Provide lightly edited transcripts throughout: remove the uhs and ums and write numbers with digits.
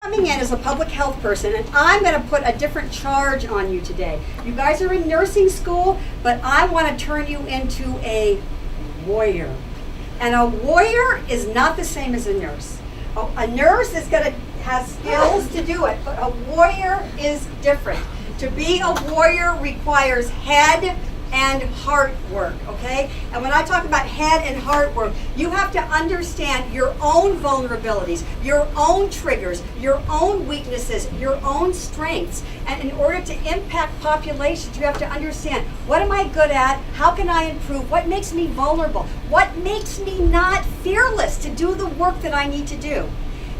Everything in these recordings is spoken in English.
Coming in as a public health person, and I'm going to put a different charge on you today. You guys are in nursing school, but I want to turn you into a warrior. And a warrior is not the same as a nurse. A nurse is going to have skills to do it, but a warrior is different. To be a warrior requires head and heart work, okay? And when I talk about head and heart work, you have to understand your own vulnerabilities, your own triggers, your own weaknesses, your own strengths. And in order to impact populations, you have to understand, what am I good at? How can I improve? What makes me vulnerable? What makes me not fearless to do the work that I need to do?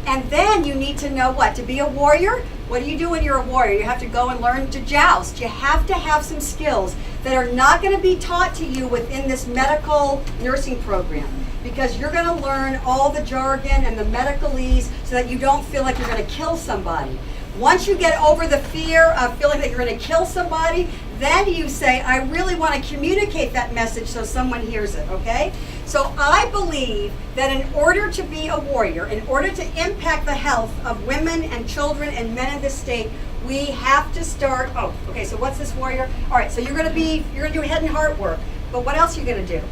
And then you need to know what? To be a warrior? What do you do when you're a warrior? You have to go and learn to joust. You have to have some skills that are not going to be taught to you within this medical nursing program, because you're going to learn all the jargon and the medicalese so that you don't feel like you're going to kill somebody. Once you get over the fear of feeling that you're going to kill somebody, then you say, I really want to communicate that message so someone hears it, okay? So I believe that in order to be a warrior, in order to impact the health of women and children and men in this state, we have to start, so what's this warrior? All right, so you're going to do head and heart work, but what else are you going to do?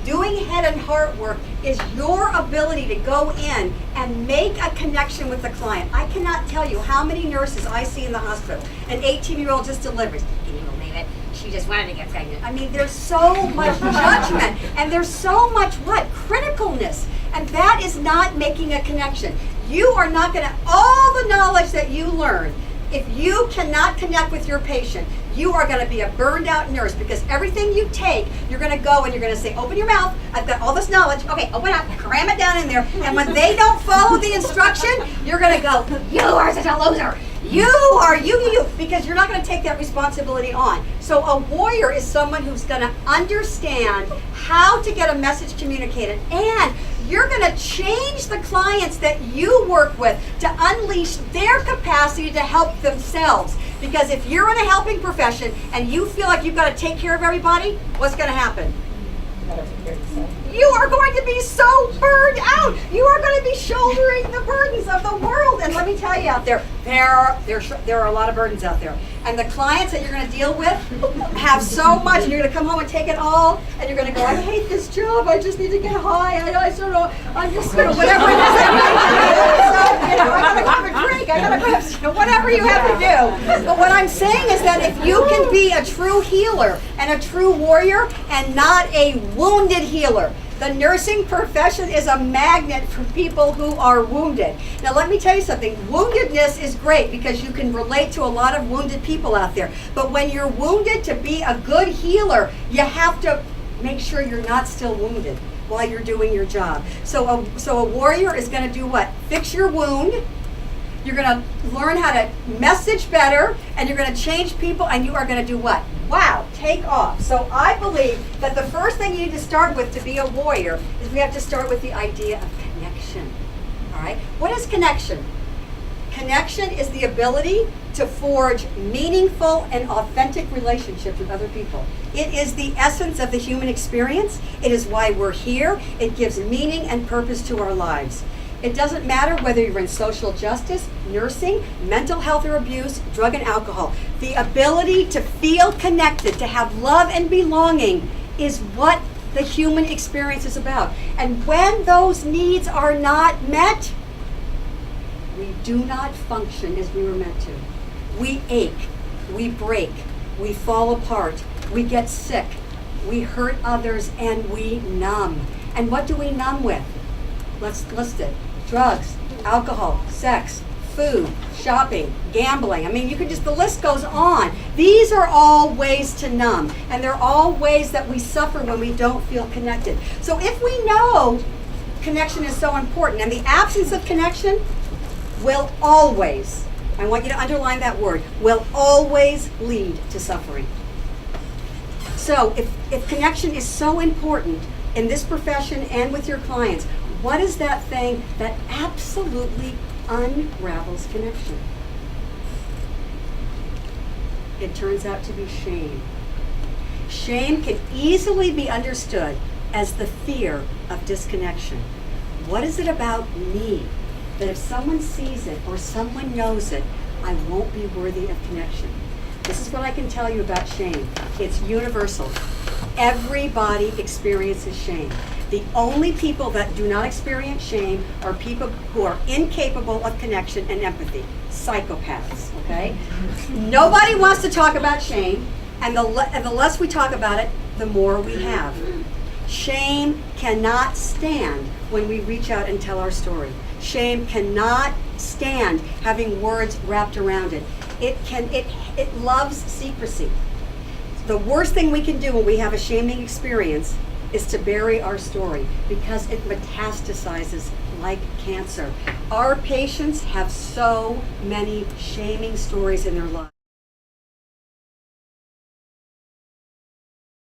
Doing head and heart work is your ability to go in and make a connection with the client. I cannot tell you how many nurses I see in the hospital. An 18-year-old just delivered. Can you believe it? She just wanted to get pregnant. I mean, there's so much judgment, and there's so much criticalness, and that is not making a connection. You are not going to, all the knowledge that you learn, if you cannot connect with your patient, you are going to be a burned out nurse, because everything you take, you're going to go and you're going to say, open your mouth, I've got all this knowledge, okay, open up, cram it down in there, and when they don't follow the instruction, you're going to go, you are such a loser. You, because you're not going to take that responsibility on. So a warrior is someone who's going to understand how to get a message communicated, and you're going to change the clients that you work with to unleash their capacity to help themselves. Because if you're in a helping profession and you feel like you've got to take care of everybody, what's going to happen? You are going to be so burned out. You are going to be shouldering the burdens of the world. And let me tell you out there, there are a lot of burdens out there. And the clients that you're going to deal with have so much, and you're going to come home and take it all, and you're going to go, I hate this job, I just need to get high, I don't know, I'm just going to, whatever it is I need to do. So, I got to grab a drink, I got to grab, whatever you have to do. But what I'm saying is that if you can be a true healer and a true warrior and not a wounded healer, the nursing profession is a magnet for people who are wounded. Now let me tell you something, woundedness is great because you can relate to a lot of wounded people out there. But when you're wounded, to be a good healer, you have to make sure you're not still wounded while you're doing your job. So a warrior is going to do what? Fix your wound. You're going to learn how to message better, and you're going to change people, and you are going to do what? Wow, take off. So I believe that the first thing you need to start with to be a warrior is we have to start with the idea of connection. All right? What is connection? Connection is the ability to forge meaningful and authentic relationships with other people. It is the essence of the human experience. It is why we're here. It gives meaning and purpose to our lives. It doesn't matter whether you're in social justice, nursing, mental health or abuse, drug and alcohol. The ability to feel connected, to have love and belonging is what the human experience is about. And when those needs are not met, we do not function as we were meant to. We ache, we break, we fall apart, we get sick, we hurt others, and we numb. And what do we numb with? Let's list it. Drugs, alcohol, sex, food, shopping, gambling. I mean, the list goes on. These are all ways to numb, and they're all ways that we suffer when we don't feel connected. So if we know connection is so important, and the absence of connection will always, I want you to underline that word, will always lead to suffering. So if connection is so important in this profession and with your clients, what is that thing that absolutely unravels connection? It turns out to be shame. Shame can easily be understood as the fear of disconnection. What is it about me that if someone sees it or someone knows it, I won't be worthy of connection. This is what I can tell you about shame. It's universal. Everybody experiences shame. The only people that do not experience shame are people who are incapable of connection and empathy. Psychopaths, okay? Nobody wants to talk about shame, and the less we talk about it, the more we have. Shame cannot stand when we reach out and tell our story. Shame cannot stand having words wrapped around it. It loves secrecy. The worst thing we can do when we have a shaming experience is to bury our story, because it metastasizes like cancer. Our patients have so many shaming stories in their lives.